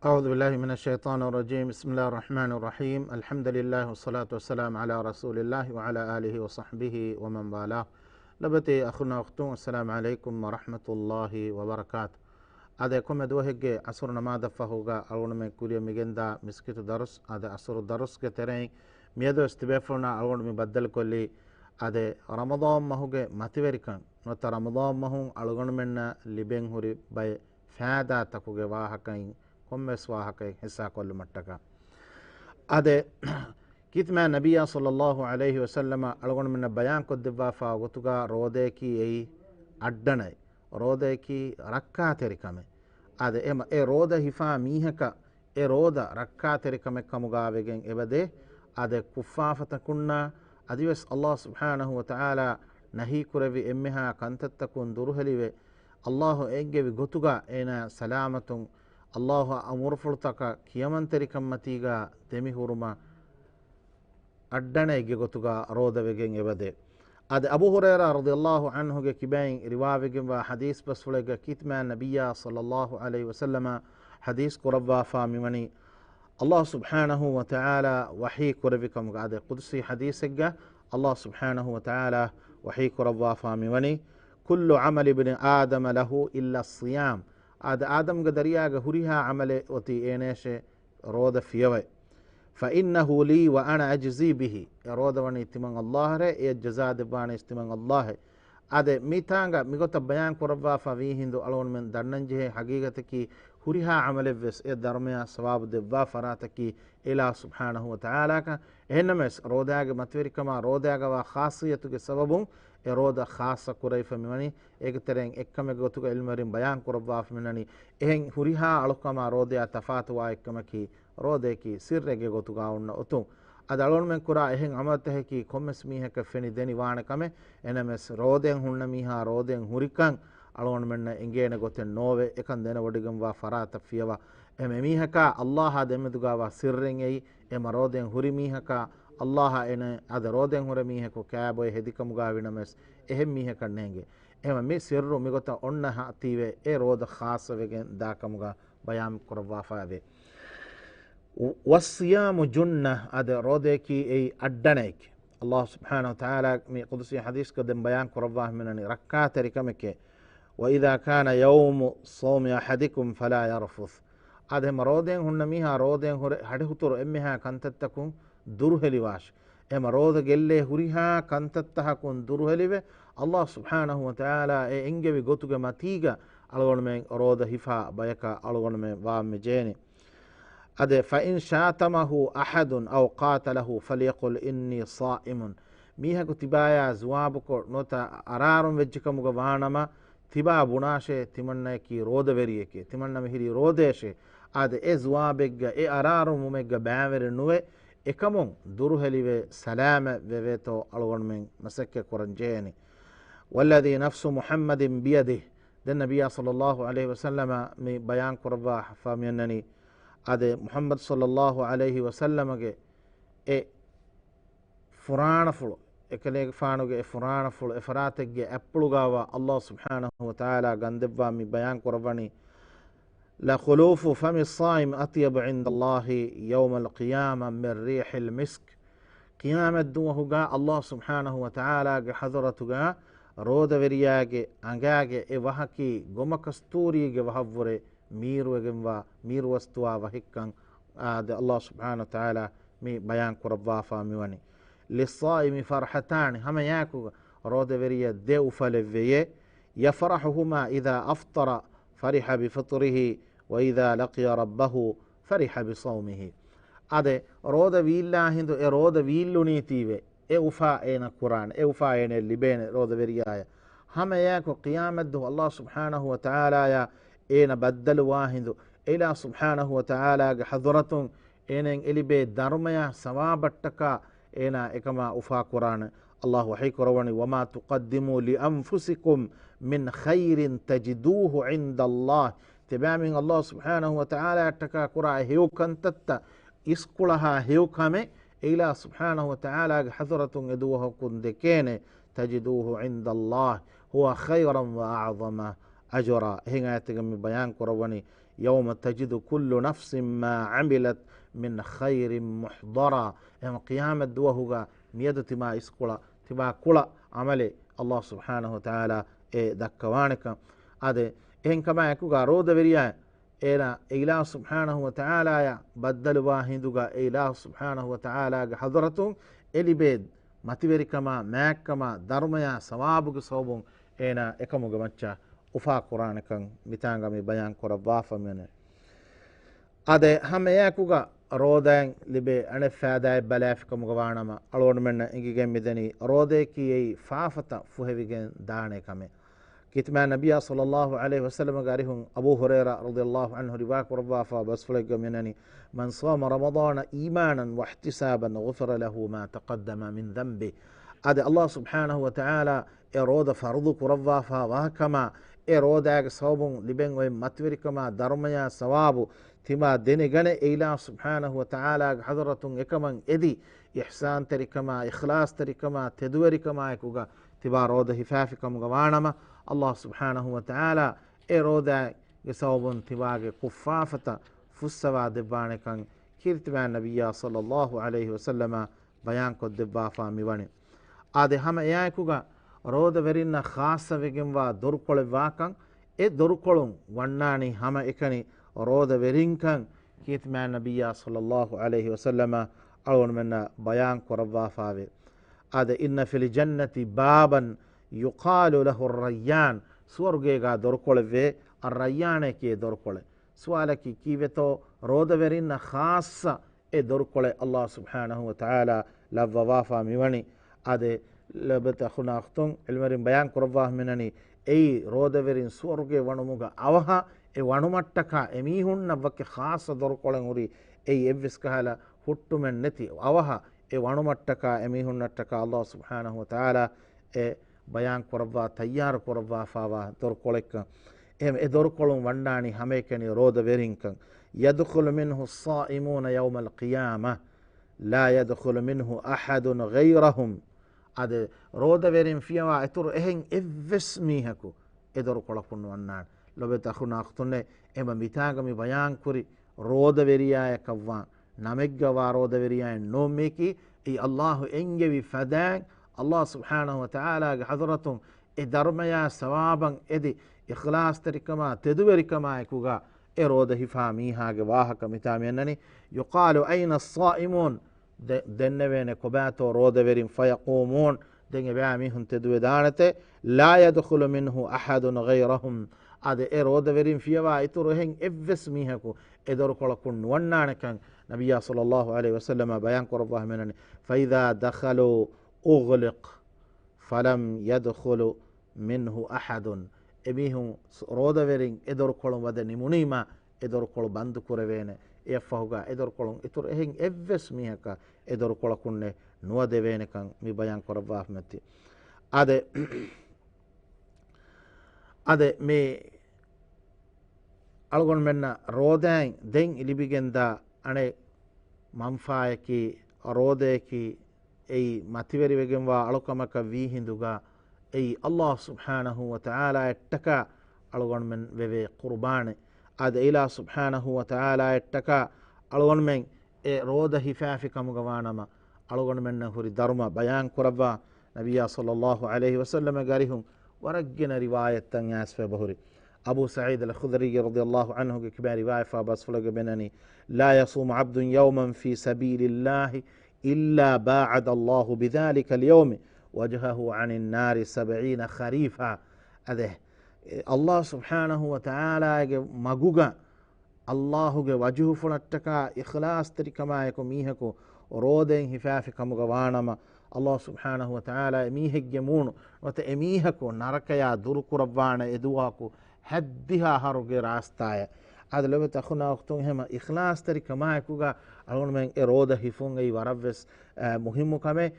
أعوذ بالله من الشيطان الرجيم. بسم الله الرحمن الرحيم. الحمد لله والصلاة والسلام على رسول الله وعلى آله وصحبه ومن والاه. لبتي أخونا وأختون السلام عليكم ورحمة الله وبركاته. هذا يكون مدوهج عصر نما دفعوجا أول ما كوريا ميجندا مسكت درس هذا عصر درس كترين ميادو استبافرنا أول ما بدل كلي هذا رمضان ما هو mathiverikan نت رمضان ما هو ألغون منا لبين هوري باي فادا تكوجا واهكين ಕೊಮ್ಮೆಸ್ವಾಹಕೈ ಹಿಸ್ಸಾಕೊಲ್ಲು ಮಟ್ಟಕ ಅದೇ ಕಿತ್ಮಾ ನಬಿಯ ಸಲ್ಲಲ್ಲಾಹು ಅಲೈಹಿ ವಸಲ್ಲಮ ಅಳಗೊಂಡು ಮಿನ್ನ ಬಯಾನ್ ಕೊದ್ದಿವ್ವಾಫಾ ಗೊತುಗ ರೋದೇಕಿ ಎಯಿ ಅಡ್ಡಣೈ ರೋದೇಕಿ ರಕ್ಕಾ ತೆರಿಕಮೆ ಅದೆ ಎಮ ಎ ರೋದ ಹಿಫಾ ಮೀಹಕ ಎ ರೋದ ರಕ್ಕಾ ತೆರಿಕಮೆ ಕಮುಗಾವೆಗೆಂ ಎಬದೆ ಅದೆ ಕುಫಾಫತ ಕುನ್ನ ಅದಿವೆಸ್ ಅಲ್ಲಾಹ್ ಸುಬ್ಹಾನಹು ವತಆಲ ನಹಿ ಕುರವಿ ಎಮ್ಮೆಹಾ ಕಂತತ್ತಕುನ್ ದುರುಹಲಿವೆ ಅಲ್ಲಾಹು ಎಂಗೆವಿ ಗೊತುಗ ಏನ ಸಲಾಮತುಂ ಅಲ್ಲಾಹು ಅಮುರ್ಫುಳ್ತಕ ಕಿಯಮಂತರಿಕಮ್ಮತೀಗ ತೆಮಿಹುರುಮ ಅಡ್ಡಣೆಗೆ ಗೊತುಗ ರೋದವೆಗೆಂ ಎಬದೆ ಅದು ಅಬು ಹುರೈರಾ ರದಿಯಲ್ಲಾಹು ಅನ್ಹುಗೆ ಕಿಬೈನ್ ರಿವಾವೆಗೆಂ ವ ಹದೀಸ್ ಬಸ್ಫುಳೆಗ ಕಿತ್ಮಾ ನಬಿಯ ಸಲ್ಲಲ್ಲಾಹು ಅಲೈಹಿ ವಸಲ್ಲಮ ಹದೀಸ್ ಕುರವ್ವಾಫಾ ಮಿಮನಿ ಅಲ್ಲಾಹ್ ಸುಬ್ಹಾನಹು ವ ತಆಲ ವಹೀ ಕುರವಿಕಮ್ಗ ಅದೆ ಕುದ್ಸಿ ಹದೀಸೆಗ್ಗ ಅಲ್ಲಾಹ್ ಸುಬ್ಹಾನಹು ವ ತಆಲ ವಹೀ ಕುರವ್ವಾಫಾ ಮಿಮನಿ ಕುಲ್ಲು ಅಮಲಿ ಇಬ್ನಿ ಆದಮ ಲಹು ಇಲ್ಲ ಸಿಯಾಮ್ ಅದು ಆದಮ್ಗ ದರಿಯಾಗ ಹುರಿಹಾ ಅಮಲೆ ಒತಿ ಏನೇಶೆ ರೋದ ಫಿಯವೈ ಫಇನ್ನಹು ಲೀ ವ ಅನ ಅಜ್ಜಿ ಬಿಹಿ ರೋದವನಿ ಇತ್ತಿಮಂ ಅಲ್ಲಾಹರೆ ಎ ಜಜಾದಿಬ್ಬಾನೆ ಇಸ್ತಿಮಂ ಅಲ್ಲಾಹೆ ಅದೆ ಮೀತಾಂಗ ಮಿಗೊತ್ತ ಬಯಾನ್ ಕುರವ್ವಾಫಾ ವಿ ಹಿಂದು ಅಳೋನ್ ಮೆನ್ ದಣ್ಣಂಜೆ ಹಗೀಗತಕಿ ಹುರಿಹಾ ಅಮಲೆವ್ವೆಸ್ ಎ ಧರ್ಮಯ ಸವಾಬ್ ದೆವ್ವಾ ಫರಾತಕಿ ಇಲಾ ಸುಬ್ಹಾನಹು ವ ತಆಲಾಕ ಎನ್ನಮೆಸ್ ರೋದಾಗ ಮತ್ವೆರಿಕಮ ರೋದಾಗವ ಖಾಸಿಯತುಗೆ ಸಬಬುಂ ಎ ರೋದ ಖಾಸ ಕುರೈಫ ಮಿಮನಿ ಏಕ ತೆರೆಂ ಎಕ್ಕಮೆಗೆ ಗೊತುಗ ಇಲ್ಮರಿಂ ಬಯಾನ್ ಕುರವ್ವಾಫ ಮಿನನಿ ಎಹೆಂ ಹುರಿಹಾ ಅಳುಕಮ ರೋದಯ ತಫಾತುವಾ ಎಕ್ಕಮಕಿ ರೋದೇಕಿ ಸಿರ್ರೆಗೆ ಗೊತುಗ ಉನ್ನ ಉತುಂ ಅದು ಅಳೋನ್ ಮೆನ್ ಕುರಾ ಎಹೆಂ ಅಮತಹಕಿ ಕೊಮ್ಮೆಸ್ ಮೀಹಕ ಫೆನಿ ದೆನಿ ವಾಣಕಮೆ ಎನಮೆಸ್ ರೋದೆಂ ಹುಣ್ಣ ಮೀಹಾ ರೋದೆಂ ಹುರಿಕಂ ಅಳೋನ್ ಮೆನ್ನ ಎಂಗೇನೆ ಗೊತ್ತೆನ್ ನೋವೆ ಎಕಂ ದೆನ ಒಡಿಗಂ ವಾ ಫರಾತ ಫಿಯವ ಎಮೆ ಮೀಹಕ ಅಲ್ಲಾಹ ದೆಮೆದುಗಾವ ಸಿರ್ರೆಂ ಎಯಿ ಎಮ ರೋದೆಂ ಹುರಿ ಮೀಹಕ ಅಲ್ಲಾಹ ಎನೆ ಅದ ರೋದೆಂ ಹುರ ಮೀಹಕು ಕ್ಯಾಬೊಯ್ ಹೆದಿಕಮುಗಾ ವಿನಮೆಸ್ ಎಹೆಂ ಮೀಹಕ ನೇಂಗೆ ಎಮ ಮಿ ಸಿರ್ರು ಮಿಗೊತ್ತ ಒಣ್ಣ ಹಾತೀವೆ ಎ ರೋದ ಖಾಸವೆಗೆನ್ ದಾಕಮುಗ ಬಯಾನ್ ಕುರವ್ವಾಫಾವೆ ವಸ್ಸಿಯಾಮು ಜುನ್ನ ಅದ ರೋದೇಕಿ ಎಯಿ ಅಡ್ಡನೇಕಿ ಅಲ್ಲಾಹ್ ಸುಬ್ಹಾನಹು ತಆಲಾ ಮಿ ಕುದ್ಸಿ ಹದೀಸ್ ಕದೆಂ ಬಯಾನ್ ಕುರವ್ವಾಹ ಮಿನನಿ ರಕ್ಕಾ ತೆರಿಕಮಕೆ ವಇದಾ ಕಾನ ಯೌಮು ಸೌಮಿ ಅಹದಿಕುಂ ಫಲಾ ಯರ್ಫುಸ್ ಅದೆ ರೋದೆಂ ಹುಣ್ಣ ಮೀಹಾ ರೋದೆಂ ಹುರೆ ಹಡೆಹುತುರು ಎಮ್ಮೆಹಾ ಕಂತತ್ತಕುಂ ದುರುಹೆಲಿವಾಶ್ ಎಮ ರೋದ ಗೆಲ್ಲೆ ಹುರಿಹಾ ಕಂತತ್ತಹಕುನ್ ದುರುಹೆಲಿವೆ ಅಲ್ಲಾಹ್ ಸುಬ್ಹಾನಹು ವ ತಆಲಾ ಎ ಎಂಗೆವಿ ಗೊತುಗೆ ಮತೀಗ ಅಳಗೊಣಮೆ ರೋದ ಹಿಫಾ ಬಯಕ ಅಳಗೊಣಮೆ ವಾಮ್ಮೆ ಜೇನಿ ಅದೆ ಫಇನ್ ಶಾತಮಹು ಅಹದುನ್ ಔ ಕಾತಲಹು ಫಲಿಯಕುಲ್ ಇನ್ನಿ ಸಾಯಿಮುನ್ ಮೀಹಕು ತಿಬಾಯ ಜುವಾಬುಕೊ ನೋತ ಅರಾರುಂ ವೆಜ್ಜಿಕಮುಗ ವಾಣಮ ತಿಬಾ ಬುಣಾಶೆ ತಿಮನ್ನಕಿ ರೋದವೆರಿಯಕೆ ತಿಮನ್ನಮ ಹಿರಿ ರೋದೇಶೆ ಅದೆ ಎ ಜುವಾಬೆಗ್ಗ ಎ ಅರಾರು ಮುಮೆಗ್ಗ ಬ್ಯಾವೆರೆ ನುವೆ එකමුන් දුරුහෙලිවේ සලාම වෙවේතෝ අලුගොන්මෙන් මසක්ක කොරංජේනි වල්ලදී නෆ්සු මුහම්මදින් බියදිහ් දැන් නබියා සල්ලල්ලාහු අලයිහි වසල්ලම මේ බයාන් කරවා ෆාමියන්නනි අද මුහම්මද් සල්ලල්ලාහු අලයිහි වසල්ලමගේ ඒ ෆුරානෆුල එකලේ ෆානුගේ ෆුරානෆුල එෆරාතෙක්ගේ ඇප්පුළුගාව අල්ලාහ් සුබ්හානහු වතාලා ගන්දෙව්වා මේ බයාන් කරවනි لخلوف فم الصائم أطيب عند الله يوم القيامة من ريح المسك قيامة دوهغا الله سبحانه وتعالى حضرتغا رود ورياغ انغاغ اي وحكي غم كستوري غ وحوره مير وغوا مير وستوا وحكن الله سبحانه وتعالى مي بيان قربا فاميوني للصائم فرحتان هم ياكو رود وريا دو فلويه يفرحهما إذا أفطر فرح بفطره وإذا لقي ربه فرح بصومه أده رودا ويلا هندو رودا ويلو نيتيوه وفا اين قرآن وفا اين اللي بين رودا وريايا هم ياكو قيامة دو الله سبحانه وتعالى يا اين بدل واهندو إلى سبحانه وتعالى حضرتهم اين اللي بي درميا سوابتكا اين اكما وفا قرآن الله وحيك رواني وما تقدموا لأنفسكم من خير تجدوه عند الله تبامين الله سبحانه وتعالى تكا قرأ هيو كنتت اسكولها هيو كامي إلى سبحانه وتعالى حضرة يدوه كندكين تجدوه عند الله هو خيرا وأعظم أجرا هنا يتقم بيان قرواني يوم تجد كل نفس ما عملت من خير محضرا එම qiyamat duwahuga miyadu tima iskula tiba kula amale Allah subhanahu wa ta'ala dakkawaneka ade en kama ekuga roda veriya era ilah subhanahu wa ta'ala ya baddaluwa hinduga ilah subhanahu wa ta'ala ga hadratun elibed mativerikama maakkama dharmaya sawabuga sawbun ena ekamuga macca ufa qur'anakan mitanga me bayan korabwa famene ade hameyakuga rodain libe ane faadaay balafikamuga wanama alwon menna ingigen midani rode ki faafata fuhevigen daane kame kitma nabiya sallallahu alaihi wasallam garihun abu huraira radiyallahu anhu riwaya korabwa fa basfulega menani man sama ramadana imanan wa ihtisaban ghufira lahu ma taqaddama min dhanbi ade Allah subhanahu wa ta'ala eroda fardu korabwa fa wa kama erodaag sawbun liben oy matverikama dharmaya sawabu tima dene gane ilah subhanahu wa ta'ala hadratun ekaman edi ihsan tarikama ikhlas tarikama tedwerikama ekuga tiba roda hifafikam gawanama Allah subhanahu wa ta'ala eroda gesawbun tibage kuffafata fussawa debbanekan kirtiba nabiyya sallallahu alaihi wasallama bayan ko debba fa miwani ade hama yakuga roda verinna khassa vegenwa dorkole wakan e dorkolun wannani hama ekani roda verinkan kitma nabiyya sallallahu alaihi wasallama alon menna bayan korabwa faave ade inna fil jannati baban yuqalu lahu ar-rayyan swargega dorkole ve ar-rayyane ke dorkole swalaki kiveto roda verinna khassa e dorkole Allah subhanahu wa ta'ala lavwa fa miwani ade labata khunaqtun ilmarin bayan korabwa menani ei roda verin swarge wanumuga avaha e wanumattaka emihunna wakke khasa dorkolen uri ei evvis kahala huttumen neti avaha e wanumattaka emihunnataka Allah subhanahu wa ta'ala e bayan korabwa tayyar korabwa fawa dorkolekka em e dorkolun wannani hamekeni roda verinkan yadkhulu minhu as-sa'imuna yawm al-qiyamah la yadkhulu minhu ahadun ghayrahum ade roda verin fiyawa etur ehen evves mihaku edor kolakun wannan lobeta khunaqtunne ema mitagami bayan kuri roda veriya ekavwa nameggawa roda veriya no meki e Allah engevi fadan Allah subhanahu wa ta'ala ga hadratun e dharmaya sawaban edi ikhlas tarikama teduverikama ekuga e roda hifami hage wahaka mitamenani yuqalu ayna as-sa'imun dennevene kobato roda verin fayaqumun denge baamihun tedwedanate la yadkhulu minhu ahadun ghayrahum ade e roda verin fiyawa ituru hen evves mihaku edor kolakun wannanakan nabiyya sallallahu alaihi wasallam bayan korabwa menani fa idha dakhalu ughliq falam yadkhulu minhu ahadun emihun roda verin edor kolum wadani munima edor kol bandu kurevene efahuga edor kolon itur ehen evves mihaka edor kolakunne nuwa devene kan mi bayan korabwa meti ade ade me algon menna rodain den ilibigenda ane manfaaki rodeki ei mativeri vegenwa alokamaka vi hinduga ei Allah subhanahu wa ta'ala ettaka algon men veve qurbane ade ilah subhanahu wa ta'ala ettaka algon men e roda hifafikamuga wanama algon menna huri dharma bayan kurabwa nabiyya sallallahu alaihi wasallam garihum waraggina riwayatan yasfa bahuri abu sa'id al-khudri radiyallahu anhu ke kibar riwayat fa bas fulaga benani la yasum abdun yawman fi sabilillahi illa ba'ada Allah bidhalika al-yawm wajhahu 'ani an-nar 70 kharifa ade Allah subhanahu wa ta'ala ge maguga Allahu ge wajhu funattaka ikhlas tarikama eko mihako roden hifafikamuga wanama Allah subhanahu wa ta'ala emihegge munu wata emihako narakaya durukurabwana eduwaku haddiha haruge rastaya adlebe takhuna waqtun hema ikhlas tarikama ekuga algon men eroda hifun ei waravves muhimmu kame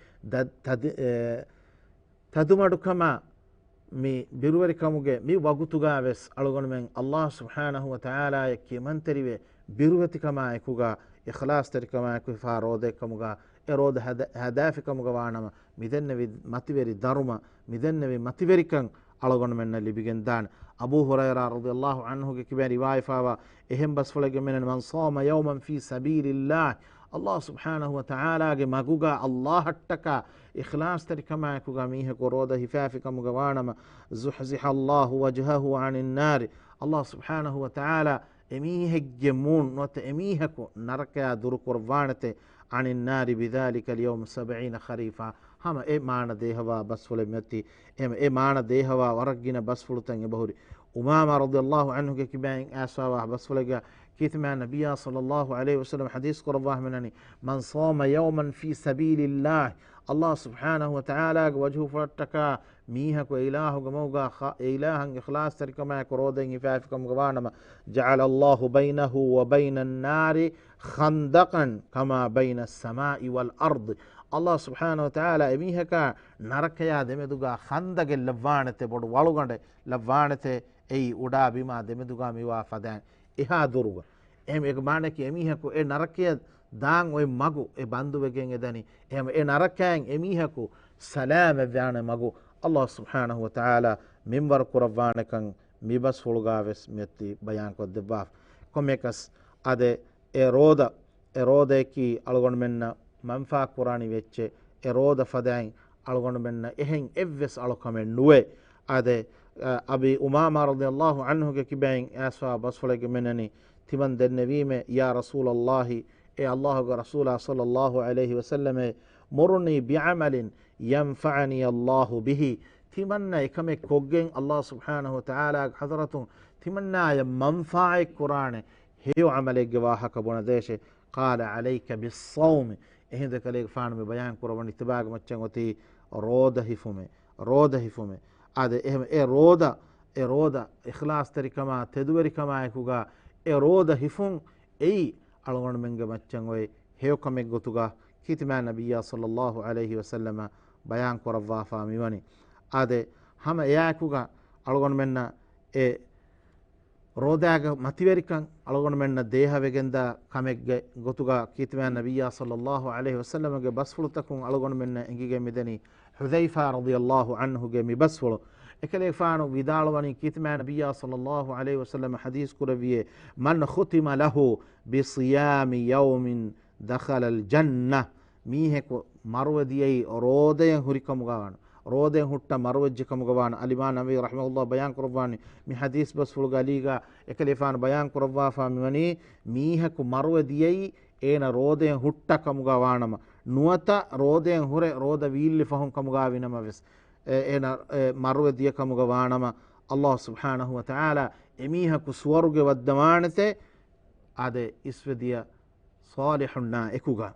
tadumadu kama mi biruwari kamuge mi wagutuga ves algon men Allah subhanahu wa ta'ala yakki manterive biruwati kama ekuga ikhlas tarikama eku fa roda kamuga eroda hadafi kamuga wanama midennevi mativeri dharma midennevi mativerikan algon menna libigen dan Abu Huraira radhiyallahu anhu ge kibe riwayat fawa ehem basfulege menen man soma yawman fi sabilillah Allah subhanahu wa ta'ala ge maguga Allah hattaka ikhlas tarikama kuga mihe ko roda hifafika mugawanama zuhziha Allah wajhahu anin nar Allah subhanahu wa ta'ala emihe gemun not emihe ko naraka dur qurbanate anin nar bidhalika al-yawm 70 kharifa hama e maana dehava basfule metti e maana dehava waragina basfulutan e bahuri umama radhiyallahu anhu ge kibain aswa basfulega كيثما نبي صلى الله عليه وسلم حديث قرباه منني من صام يوما في سبيل الله الله سبحانه وتعالى وجهه فرتكا ميهك وإله موغا إلها إخلاص تركما كرودين فافكم غوانما جعل الله بينه وبين النار خندقا كما بين السماء والأرض الله سبحانه وتعالى ميهك نركيا دمدوغا خندق اللوانته بود والوغند لوانته أي ودا بما دمدوغا ميوا فدان එහා දුරුව එහෙම එක මානක එමිහකු ඒ නරකය දාන් ඔය මගු ඒ බන්දුවගෙන් එදනි එහෙම ඒ නරකයන් එමිහකු සලාම ව්‍යාන මගු අල්ලාහ් සුබ්හානහු වතාලා මින්වර කුරවානකන් මිබස් හොල්ගාවෙස් මෙති බයන් කො දෙබාෆ් කොමෙකස් අද ඒ රෝදේකි අලගොන් මෙන්න මන්ෆා කුරානි වෙච්චේ ඒ රෝද ෆදයන් අලගොන් මෙන්න එහෙන් එව්වස් අලකමෙන් නුවේ අද أبي أمامة رضي الله عنه كبين أسوا بصفلك منني تمن النبي يا رسول الله إي الله ورسوله صلى الله عليه وسلم مرني بعمل ينفعني الله به تمنى كم كوجين الله سبحانه وتعالى حضرته تمنى منفع القرآن هي عمل جواهك بندش قال عليك بالصوم هندك ليك فان بيان قرآن اتباع متشنوتي روده هفمه ade e roda ikhlas tarikama teduverikama ekuga e roda hifun ei algon menga maccan oy heyokame gotuga kitima nabiyya sallallahu alayhi wasallam bayan korawwa fa miwani ade hama eyakuga algon menna e rodaga mathiverikan algon menna deha vegenda kamegge gotuga kitima nabiyya sallallahu alayhi wasallam ge basfulutakun algon menna engige mideni Hudhaifa radiyallahu anhu ge mi basfulu ekale faanu vidalwani kitma nabiyya sallallahu alayhi wasallam hadith kuraviye man khutima lahu bi siyami yawmin dakhala al janna mihe ko marwadiyai rodayen hurikamu gawan rodayen hutta marwajjikamu gawan alima nabi rahimahullah bayan kurwani mi hadith basfulu galiga ekale faanu bayan kurwa fa miwani mihe ko marwadiyai ena rodayen hutta kamu gawanama nuwata rodayen hure roda wiilli fahun kamu gawinama ves ena marwe diya kamuga waanama Allah subhanahu wa ta'ala emihaku suwaruge waddamanete ade isvediya salihunna ekuga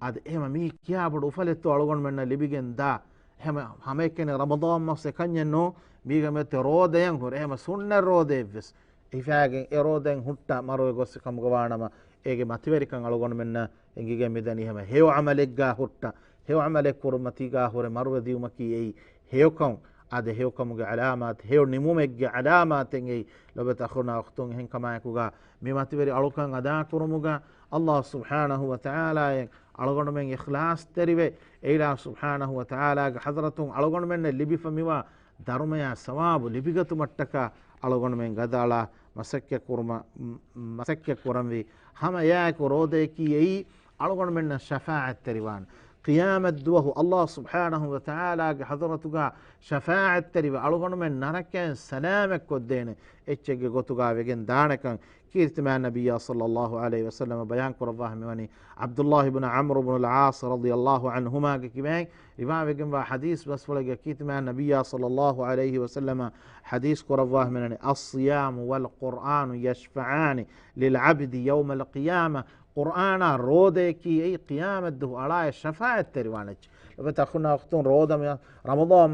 ade ema mi kiyabudu ufaletto algon menna libigen da hema hamekene ramadan mas kanyenno miga mete rodayen hore ema sunna rodevs ifage eroden hutta marwe gosse kamuga waanama ege mathiverikan algon menna engige medani hema hew amalegga hutta هيو عملك كرمتيغا هور مرو ديومكي اي هيوكم ade hewkamuge alamat hew nimumegge alamatenge lobe takhuna waqtun hen kama kuga me mativeri alukan ada kurumuga Allah subhanahu wa ta'ala algon men ikhlas terive eila subhanahu wa ta'ala ge hadratun algon men libi famiwa dharmaya sawabu libigatu mattaka algon men gadala masakke kuramvi hama ya ko rode ki ei algon men shafa'at teriwan قيام الدوه الله سبحانه وتعالى حضرتك شفاعة تريب ألغن من نركن سلامك ودين اتشج غتوغا وگن دانكن كيرتما النبي صلى الله عليه وسلم بيان قرباه مني عبد الله بن عمرو بن العاص رضي الله عنهما كيبان ربا وگن حديث بس فلگ كيرتما النبي صلى الله عليه وسلم حديث قرباه مني الصيام والقرآن يشفعان للعبد يوم القيامة قرآن روده كي أي قيامة ده على الشفاعة تروانج بتأخذنا وقتون روده رمضان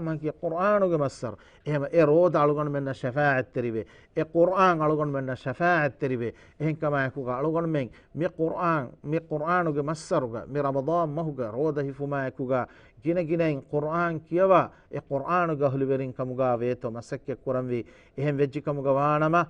ما كي قرآن وجمسر إيه روده على من الشفاعة تريبه إيه قرآن على من الشفاعة تريبه إيه كما يكون على من مي قرآن وجمسر مي رمضان ما هو روده فما يكون جينا قرآن كيوا إيه قرآن وجهل بيرين كمجا ويتو مسك قرآن وي إيه وجه كمجا وانا ما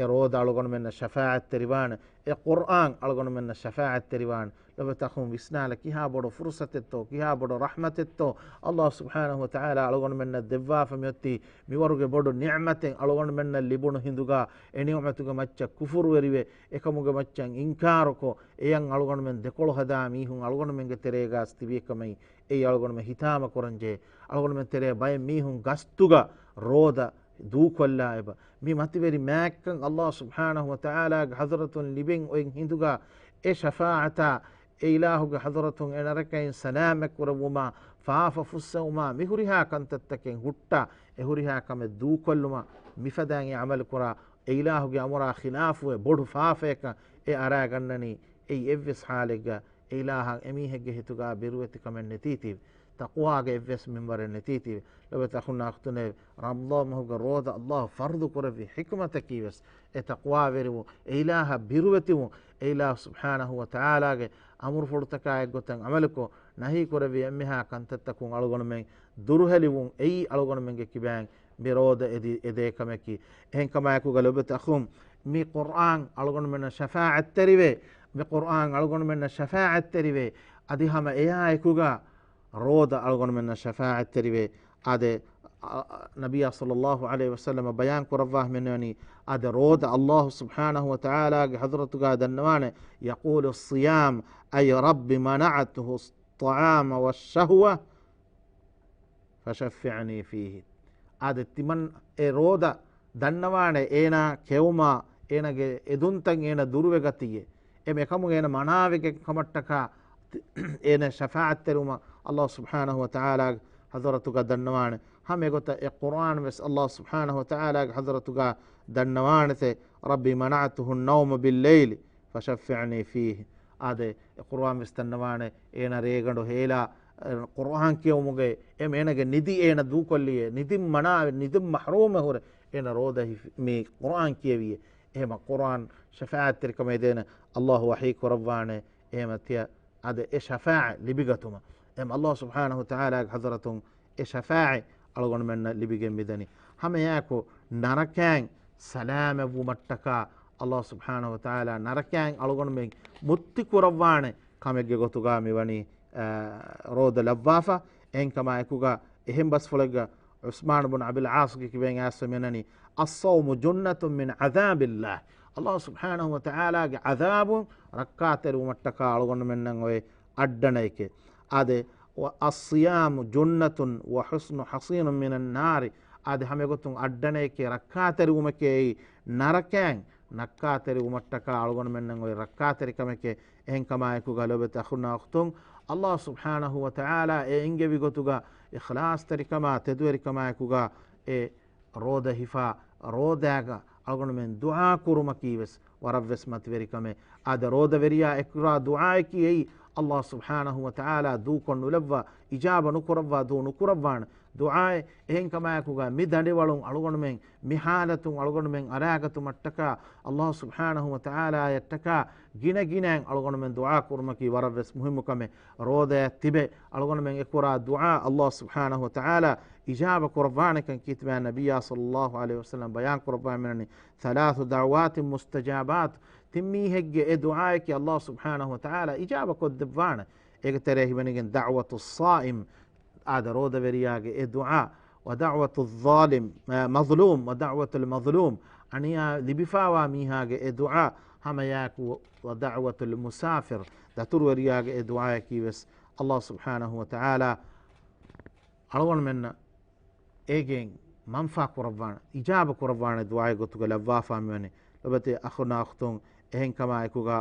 rood algon men shafaat teriwan Qur'an algon men shafaat teriwan lobetakun visnala kiha bodo fursatetto kiha bodo rahmatetto Allah subhanahu wa ta'ala algon men devwa famyotti miwaruge bodo ni'maten algon men libunu hinduga e ni'matuga macca kufur weriwe ekamuga maccan inkaroko eyan algon men dekolo hada mihun algon men ge terega stibikamai e algon men hitama koranje algon men tere bay mihun gastuga roda duukolla eba mi mativeri makkan Allah subhanahu wa ta'ala hadratun libin oin hinduga e shafaata e ilahuga hadratun enarakain salamak warabuma faafa fussawma mihuriha kantattaken hutta e huriha kame duukolluma mifadan e amal kura e ilahuga amura khilafu e bodu faafeka e ara gannani e evvis halega e ilaha emihege hituga beruweti kamen netiti taqwaga evves minbare netiti لو تخنا أختنا رام الله ما هو جرودا الله فرض كره في حكمة كيبس التقوى verimo إله بيروتيمو إله سبحانه وتعالى أمر فرتك أيقطن عملكو نهي كره في أمها كانت تكون على من درهليمو أي على من كيبان بيرودا إدي كمكي هن كما يكو قالوا بتأخم مي قرآن على من شفاعة تريبه مي قرآن على من شفاعة تريبه أدي هم إياه يكوجا رودا على من شفاعة تريبه هذا نبي صلى الله عليه وسلم بيان كرفاه منني هذا رود الله سبحانه وتعالى حضرتك هذا النوان يقول الصيام أي رب منعته الطعام والشهوة فشفعني فيه هذا التمن رود دنوان إينا كيوما إينا إدونتن إينا دروغتيه إما كمو إينا مناوك كمتكا إينا شفاعة تروما الله سبحانه وتعالى حضرتك دنوان هم يقول القرآن بس الله سبحانه وتعالى حضرتك دنوان ربي منعته النوم بالليل فشفعني فيه هذا القرآن بس دنوان إينا ريغندو هيلا القرآن كيو مغي إم إينا ندي إينا دوكولي ندي منا ندي محروم هو إينا روده مي قرآن كيوية إما قرآن شفاعة تركم يدينا الله وحيك وربانه إما تيا هذا شفاعة لبيغتما إم الله سبحانه وتعالى حضرتهم شفاعة ألغون من لبيجن بدني هم يأكو نركان سلام أبو متكا الله سبحانه وتعالى نركان ألغون من متكو ربانه كم يجيكو تغامي وني رود لبافة إن كما يكوغا إهم بس فلقا عثمان بن عبد العاص كيبين ياسمينني الصوم جنة من عذاب الله الله سبحانه وتعالى عذاب ركاتر ومتكا ألغون من نغوي أدنيك هذا الصيام جنة وحسن حصين من النار هذا هم يقولون أدنيك ركاتر ومكي نركان نكاتر ومتكا ألغون من نغوي ركاتر كمكي إن كما يكو غلوبة أخونا أختون الله سبحانه وتعالى إنجي بيقولوا إخلاص تري كما تدوير كما يكو رودا هفا رودا ألغون من دعاء كرمكي بس ورفس متوير كما هذا رودا وريا إكرا دعاء كي الله سبحانه وتعالى دوكن نلوا إجابة نكروا دو نكروان دعاء إن كما يكوغا مدهن ولون ألغون من محالة ألغون من أراغة متكا الله سبحانه وتعالى يتكا جنا ألغون من دعاء كرمكي ورفس مهم كما رودا تبع ألغون من إكرا دعاء الله سبحانه وتعالى إجابة كربان كان كتب النبي صلى الله عليه وسلم بيان كربان من 3 دعوات مستجابات تمي هج دعائك الله سبحانه وتعالى إجابة كدبانة إقتريه بنيجن دعوة الصائم هذا رودا برياج الدعاء ودعوة الظالم مظلوم ودعوة المظلوم أنيا لبفاوا ميهاج الدعاء هم ياكو ودعوة المسافر دتور ورياج الدعاء بس الله سبحانه وتعالى أول من إيجين منفع قربان إجابة قربان الدعاء قلت له وافا مني لبتي أخونا أختون إهن كما يكوغا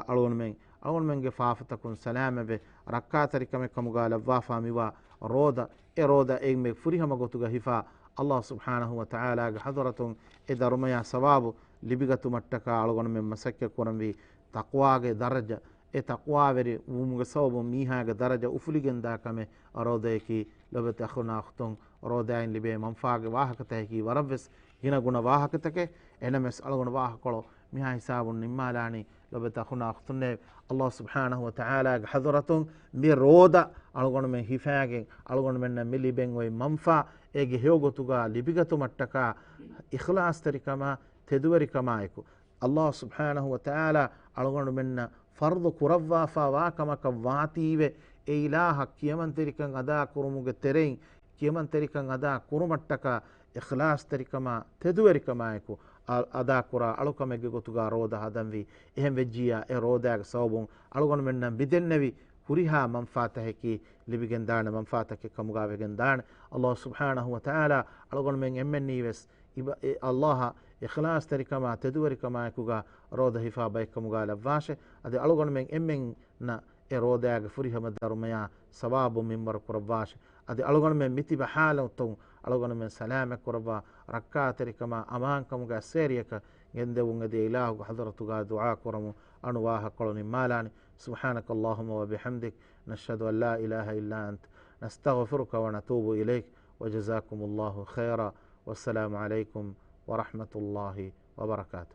أول من جفافتكم سلامة به ركعت ركمة كموغا لوافا ميوا رودا إرودا إيه مغفريها مغوتوغا هفا الله سبحانه وتعالى حضرتهم إذا رميا سوابو لبيغتو متكا ألغون من مسكة كورنبي تقواغ درجة تقوى وري ومغسوب ميهاغ درجة أفلغن داكمه رودايكي لبت أخونا أختون روداين لبي منفاغ واحكتاكي ورفس هنا غنا واحكتاكي إنمس ألغون واحكولو ميها حساب نمالاني لبت أخونا أختون الله سبحانه وتعالى حضرتهم ميرودا ألغون من هفاغ ألغون من ملي بنغوي منفا إيجي هيوغتوغا لبيغتو متكا إخلاص تريكما تدوري كمايكو Allah subhanahu wa ta'ala algon menna fardu kurawwa fa wakamaka waatiwe e ilaha kiyaman terikan ada kurumuge terein kiyaman terikan ada kurumattaka ikhlas terikama teduwerikamaeku ada kura alukamege gotuga roda hadanvi ehem vejjiya e rodaga sawbun algon menna bidennevi huriha manfaataheki libigen daana manfaatake kamugavegen daana Allah subhanahu wa ta'ala algon men emmennives Allah ikhlas terikama teduwerikama kuga roda hifa baykamuga lavashe ade algon men emmen na e rodaga furiha madarumaya sawabu minbar kuravashe ade algon men mitiba halawtun algon men salama kurava rakka terikama aman kamuga seriyaka gendewun ade ilahu hadratuga du'a kuramu anuwaha koloni malani سبحانك اللهم وبحمدك نشهد أن لا إله إلا أنت نستغفرك ونتوب إليك وجزاكم الله خيرا والسلام عليكم ورحمة الله وبركاته.